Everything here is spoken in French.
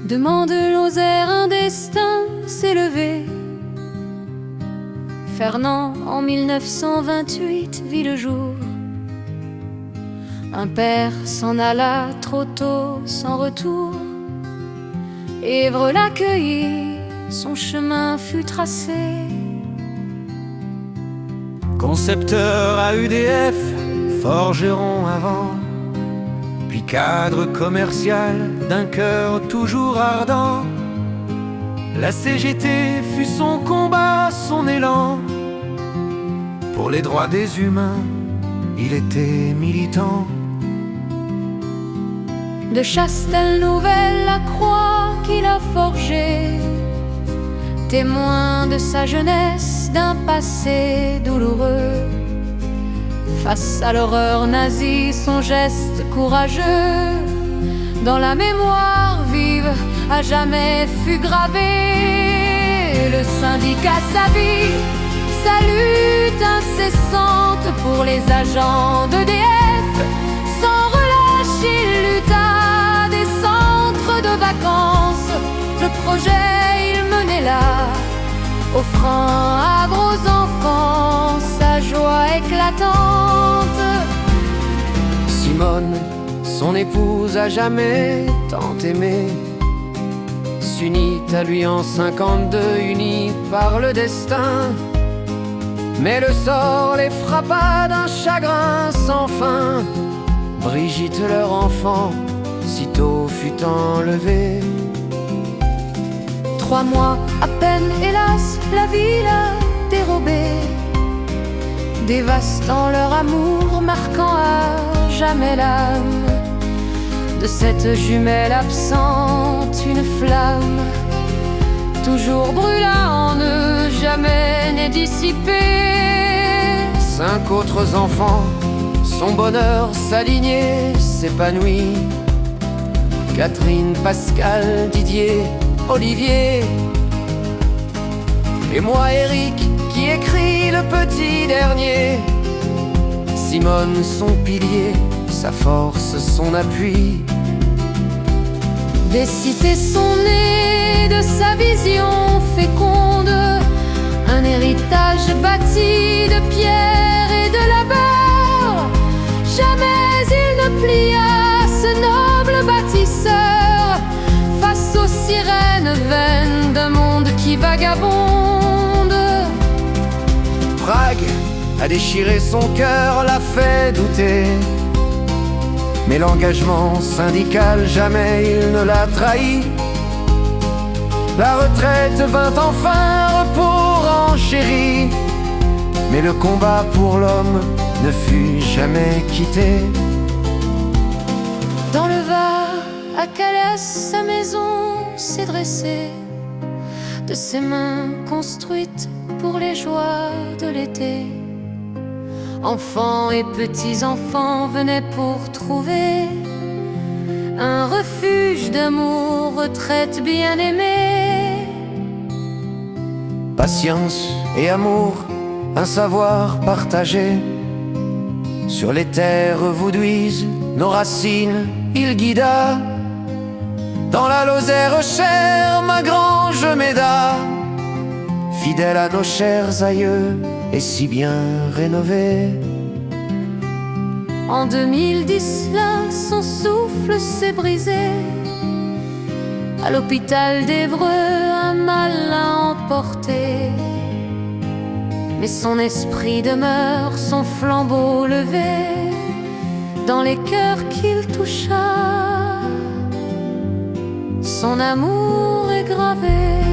Demande Lozère, un destin s'est levé. Fernand en 1928 vit le jour. Un père s'en alla trop tôt, sans retour. Èvre l'accueillit, son chemin fut tracé. Concepteur à UDF, forgeron avant, puis cadre commercial d'un cœur toujours ardent. La CGT fut son combat, son élan. Pour les droits des humains, il était militant. De Chastel-Nouvelle la croix qu'il a forgée, témoin de sa jeunesse, d'un passé douloureux. Face à l'horreur nazie, son geste courageux, dans la mémoire vive, à jamais fut gravé. Le syndicat sa vie, sa lutte incessante pour les agents d'EDF. Sans relâche, il lutta des centres de vacances. Le projet, il menait là, offrant Havre aux enfants sa joie éclatante. Simone, son épouse à jamais tant aimé, s'unit à lui en 52, unis par le destin. Mais le sort les frappa d'un chagrin sans fin. Brigitte, leur enfant, sitôt fut enlevée. 3 mois à peine, hélas, la vie l'a dérobé, dévastant leur amour, marquant à jamais l'âme de cette jumelle absente. Une flamme toujours brûla en eux, jamais n'est dissipée. 5 autres enfants, son bonheur s'alignait, s'épanouit. Catherine, Pascal, Didier, Olivier. Et moi, Eric, qui écrit le petit dernier. Simone, son pilier, sa force, son appui. Des cités sont nées de sa vision féconde, un héritage bâti de pierre et de labeur. Jamais il ne plia ce noble bâtisseur face aux sirènes vaines d'un monde qui vagabonde. Prague a déchiré son cœur, l'a fait douter. Mais l'engagement syndical, jamais il ne l'a trahi. La retraite vint enfin, repos renchéri. Mais le combat pour l'homme ne fut jamais quitté. Dans le Var, à Calais, sa maison s'est dressée, de ses mains construites pour les joies de l'été. Enfants et petits-enfants venaient pour trouver un refuge d'amour, retraite bien-aimée. Patience et amour, un savoir partagé. Sur les terres vaudoises, nos racines, il guida. Dans la Lozère chère, ma grange m'aida. Fidèle à nos chers aïeux et si bien rénové. En 2010, là, son souffle s'est brisé. À l'hôpital d'Évreux, un mal l'a emporté. Mais son esprit demeure, son flambeau levé, dans les cœurs qu'il toucha, son amour est gravé.